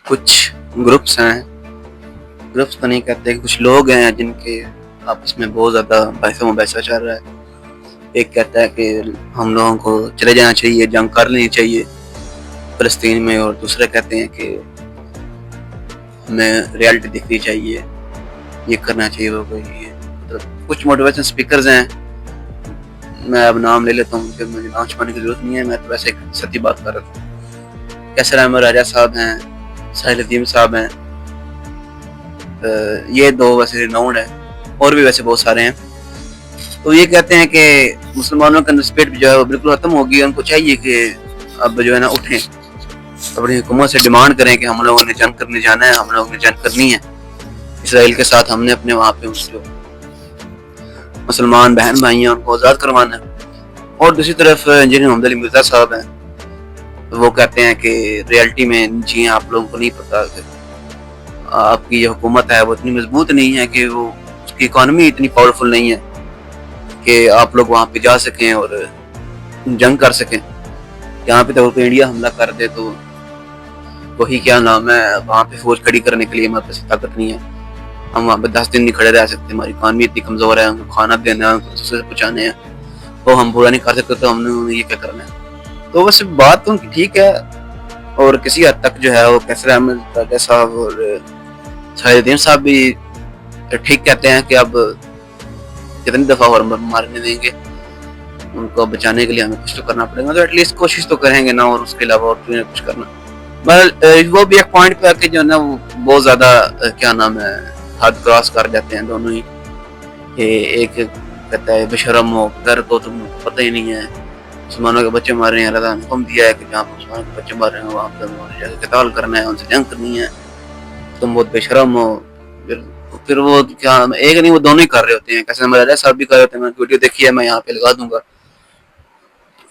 کچھ گروپس ہیں، گروپس تو نہیں کہتے، کچھ لوگ ہیں جن کے آپس میں بہت زیادہ بحث و مباحثہ چل رہا ہے۔ ایک کہتا ہے کہ ہم لوگوں کو چلے جانا چاہیے، جنگ کر لینی چاہیے فلسطین میں، اور دوسرے کہتے ہیں کہ ہمیں ریالٹی دیکھنی چاہیے، یہ کرنا چاہیے، وہ مطلب کچھ موٹیویشن اسپیکرز ہیں، میں اب نام لے لیتا ہوں کہ مجھے نام چھپانے کی ضرورت نہیں ہے، میں تو ویسے ایک سچی بات کر رہا تھا۔ کیسر احمد راجہ صاحب ہیں، ساحل الدین صاحب ہیں، یہ دو ویسے ریناؤنڈ ہیں، اور بھی ویسے بہت سارے ہیں۔ تو یہ کہتے ہیں کہ مسلمانوں کا اسپرٹ جو ہے وہ بالکل ختم ہوگی، ان کو چاہیے کہ اب جو ہے نا اٹھیں، اپنی حکومت سے ڈیمانڈ کریں کہ ہم لوگوں نے جنگ کرنے جانا ہے، ہم لوگوں نے جنگ کرنی ہے اسرائیل کے ساتھ، ہم نے اپنے وہاں پہ جو مسلمان بہن بھائی ہیں ان کو آزاد کروانا ہے۔ اور دوسری طرف انجینئر محمد علی مرزا صاحب ہیں، وہ کہتے ہیں کہ ریالٹی میں جی آپ لوگوں کو نہیں پتا کہ آپ کی یہ حکومت ہے وہ اتنی مضبوط نہیں ہے، کہ وہ اس کی اکانومی اتنی پاورفل نہیں ہے کہ آپ لوگ وہاں پہ جا سکیں اور جنگ کر سکیں۔ یہاں پہ تو انڈیا حملہ کر دے تو وہی کیا نام ہے، وہاں پہ فوج کھڑی کرنے کے لیے ہمارے پاس طاقت نہیں ہے، ہم وہاں پہ 10 دن نہیں کھڑے رہ سکتے، ہماری اکانومی اتنی کمزور ہے، ہم کو کھانا دینا ہے، ہم کو دوسرے سے پہنچانے ہیں، تو ہم پورا نہیں کر سکتے، تو ہم نے یہ کیا کرنا ہے۔ تو ویسے بات تو ان کی ٹھیک ہے، اور کسی حد تک جو ہے وہ کیسر احمد راجہ صاحب اور ساحل الدین صاحب بھی ٹھیک کہتے ہیں کہ اب کتنی دفعہ اور مارنے دیں گے، ان کو بچانے کے لیے ہمیں کچھ تو کرنا پڑے گا، تو ایٹ لیسٹ کوشش تو کریں گے نا، اور اس کے علاوہ اور کچھ کرنا۔ وہ بھی ایک پوائنٹ پہ آ کے جو ہے نا وہ بہت زیادہ کیا نام ہے حد کراس کر جاتے ہیں دونوں ہی، کہ ایک کہتا ہے بشرم ہو گھر تو تم پتہ ہی نہیں ہے، مسلمانوں کے بچے مار رہے ہیں، اللہ تعالیٰ نے حکم دیا ہے کہ جہاں مسلمانوں کے بچے مار رہے ہیں وہاں پہ جا کے قتال کرنا ہے، ان سے جنگ کرنی ہے، تم بہت بے شرم ہو۔ پھر وہ کیا ایک نہیں وہ دونوں ہی کر رہے ہوتے ہیں، کیسے راجہ صاحب بھی کر رہے ہوتے ہیں، میں نے ویڈیو دیکھی ہے، میں یہاں پہ لگا دوں گا،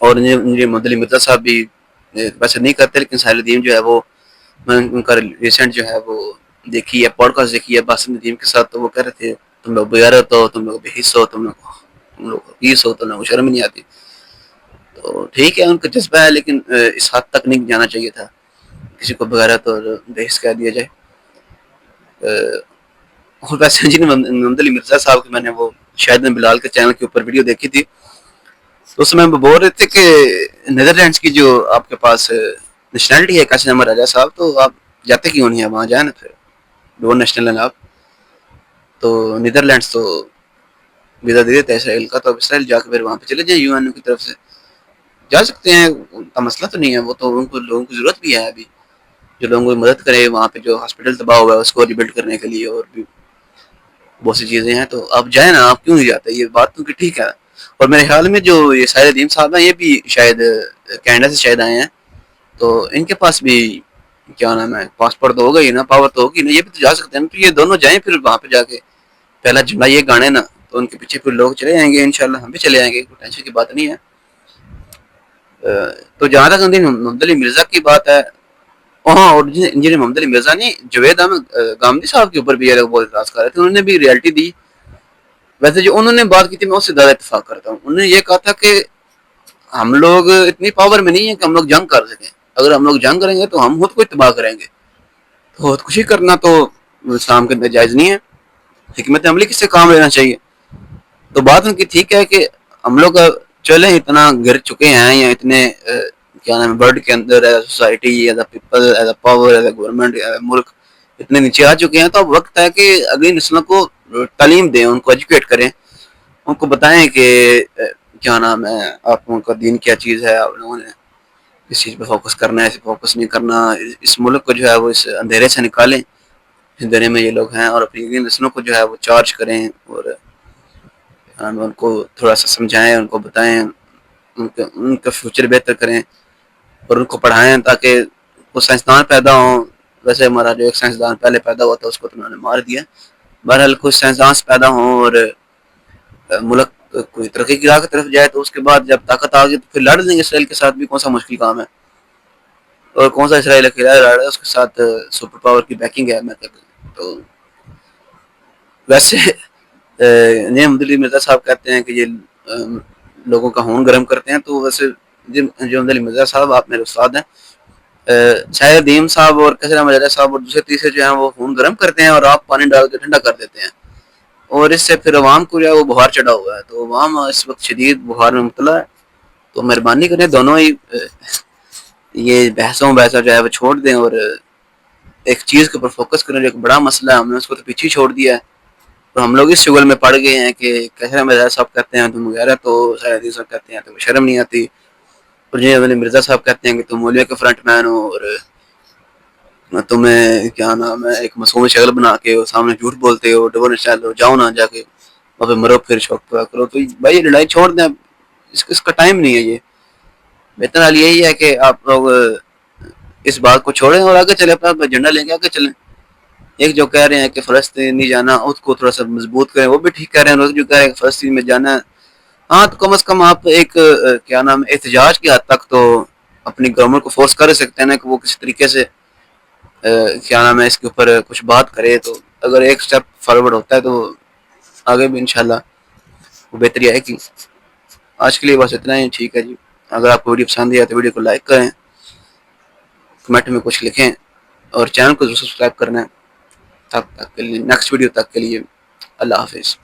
اور محمد علی مرزا صاحب بھی ویسے نہیں کرتے، لیکن ساحل الدین جو ہے وہ میں ان کا ریسنٹ جو ہے وہ دیکھی ہے، پوڈ کاسٹ دیکھی ہے باسم ندیم کے ساتھ، تو وہ کہہ رہے تھے تم لوگ بغیرت ہو، تم لوگ بے حس ہو، تم لوگ حقیص ہو، تم لوگ شرم نہیں آتی۔ تو ٹھیک ہے ان کا جذبہ ہے، لیکن اس حد تک نہیں جانا چاہیے تھا، کسی کو بغیرت اور بے حس کہہ دیا جائے۔ اور ویسے جن محمد علی مرزا صاحب کی میں نے وہ شاہد بلال کے چینل کے اوپر ویڈیو دیکھی تھی، تو اس میں بول رہے تھے کہ نیدرلینڈس کی جو آپ کے پاس نیشنلٹی ہے کیسر احمد راجہ صاحب، تو آپ جاتے کیوں نہیں ہے وہاں، جائیں نا، پھر ڈون نیشنل ہیں آپ، تو نیدرلینڈس تو ویزا دے دیتا ہے اسرائیل کا، تو اب اسرائیل جا کے پھر وہاں پہ چلے جائیں، یو این او کی طرف سے جا سکتے ہیں، ان کا مسئلہ تو نہیں ہے، وہ تو ان کو لوگوں کی ضرورت بھی ہے ابھی، جو لوگوں کی مدد کرے، وہاں پہ جو ہاسپٹل تباہ ہوا ہے اس کو ریبلڈ کرنے کے لیے، اور بھی بہت سی چیزیں ہیں، تو آپ جائیں نا، آپ کیوں نہیں جاتے، یہ بات تو ٹھیک ہے۔ اور میرے خیال میں جو یہ ساحل الدین صاحب ہیں، یہ بھی شاید کینیڈا سے شاید آئے ہیں، تو ان کے پاس بھی کیا نام ہے پاسپورٹ تو ہوگا ہی نا، پاور تو ہوگی نا، یہ بھی تو جا سکتے ہیں، تو یہ دونوں جائیں پھر وہاں پہ جا کے پہلا جھنڈا یہ گانے نا، تو ان کے پیچھے پھر لوگ چلے جائیں گے انشاءاللہ، ہم بھی چلے جائیں گے، کوئی ٹینشن کی بات نہیں ہے۔ تو جہاں تک محمد علی مرزا کی بات ہے، ہاں، اور انجینئر محمد علی مرزا نے جوید احمد گامدی صاحب کے اوپر بھی یہ لوگ بہت اعتراض کر رہے تھے، انہوں نے بھی ریالٹی دی۔ ویسے جو انہوں نے بات کی تھی میں اس سے زیادہ اتفاق کرتا ہوں، انہوں نے یہ کہا تھا کہ ہم لوگ اتنی پاور میں نہیں ہیں کہ ہم لوگ جنگ کر سکیں، اگر ہم لوگ جنگ کریں گے تو ہم خود کو تباہ کریں گے، خودکشی کرنا تو اسلام کے اندر جائز نہیں ہے، حکمت عملی کس سے کام لینا چاہیے۔ تو بات ان کی ٹھیک ہے کہ ہم لوگ چلیں اتنا گر چکے ہیں، یا اتنے کیا نام ہے ورلڈ کے اندر as a society, as a people, as a power, as a government, ملک اتنے نیچے آ چکے ہیں، تو اب وقت ہے کہ اگلی نسلوں کو تعلیم دیں، ان کو ایجوکیٹ کریں، ان کو بتائیں کہ کیا نام ہے آپ لوگوں کا دین کیا چیز ہے، آپ لوگوں نے اس چیز پہ فوکس کرنا ہے، اسے فوکس نہیں کرنا، اس ملک کو جو ہے وہ اس اندھیرے سے نکالیں، اندھیرے میں یہ لوگ ہیں، اور اپنی اگلی نسلوں کو جو ہے وہ چارج کریں، اور ان کو تھوڑا سا سمجھائیں، ان کو بتائیں، ان کا فیوچر بہتر کریں، اور ان کو پڑھائیں تاکہ وہ سائنسدان پیدا ہوں۔ ویسے ہمارا جو ایک سائنسدان پہلے پیدا ہوا تھا اس کو تو انہوں نے مار دیا، بہرحال کچھ سائنسدان پیدا ہوں اور ملک کوئی ترقی کی راہ کی طرف جائے، تو اس کے بعد جب طاقت آ گئی تو پھر لڑ دیں گے اسرائیل کے ساتھ بھی، کون سا مشکل کام ہے، اور کون سا اسرائیل اکیلا لڑ رہا ہے، اس کے ساتھ سپر پاور کی بیکنگ ہے۔ میں تو ویسے محمد علی مرزا صاحب کہتے ہیں کہ یہ لوگوں کا خون گرم کرتے ہیں، تو ویسے جو محمد علی مرزا صاحب آپ میرے استاد ہیں، شاہد ادیم صاحب اور کثیر احمد مجاہد صاحب اور دوسرے تیسرے جو ہیں وہ خون گرم کرتے ہیں اور آپ پانی ڈال کے ٹھنڈا کر دیتے ہیں، اور اس سے پھر عوام کو جو ہے وہ بخار چڑھا ہوا ہے، تو عوام اس وقت شدید بخار میں مبتلا ہے. تو مہربانی کریں دونوں ہی یہ بحثوں جو ہے وہ چھوڑ دیں اور ایک چیز کے اوپر فوکس کریں. جو ایک بڑا مسئلہ ہے ہم نے اس کو تو پیچھے چھوڑ دیا ہے، تو ہم لوگ اس شغل میں پڑ گئے ہیں کہ کہہ مرزا صاحب کہتے ہیں تم غیرت ہو، شاید صاحب کہتے ہیں تمہیں شرم نہیں آتی، اور جنہیں مرزا صاحب کہتے ہیں کہ تم مولوی کے فرنٹ مین ہو، اور تمہیں کیا نام ہے ایک معصوم شکل بنا کے سامنے جھوٹ بولتے ہو، ڈبل اسٹائل ہو، جاؤ نہ جا کے وہاں پہ مرو پھر شوق پورا کرو. تو بھائی یہ لڑائی چھوڑ دیں، اس کا ٹائم نہیں ہے. یہ بہتر حال یہی ہے کہ آپ لوگ اس بات کو چھوڑیں اور آگے چلیں، اپنا ایجنڈا لیں گے آگے چلیں. ایک جو کہہ رہے ہیں کہ فلسطین نہیں جانا اس کو تھوڑا سا مضبوط کریں، وہ بھی ٹھیک کہہ رہے ہیں. جو کہہ رہے ہیں کہ فلسطین میں جانا ہے، ہاں تو کم از کم آپ ایک کیا نام احتجاج کی حد تک تو اپنی گورنمنٹ کو فورس کر سکتے ہیں نا کہ وہ کسی طریقے سے کیا نام ہے اس کے اوپر کچھ بات کرے. تو اگر ایک سٹیپ فارورڈ ہوتا ہے تو آگے بھی انشاءاللہ وہ بہتری آئے گی. آج کے لیے بس اتنا ہی، ٹھیک ہے جی. اگر آپ کو ویڈیو پسند آئی تو ویڈیو کو لائک کریں، کمنٹ میں کچھ لکھیں، اور چینل کو ضرور سبسکرائب کرنا ہے. تب تک کے لیے نیکسٹ ویڈیو تک کے لیے اللہ حافظ.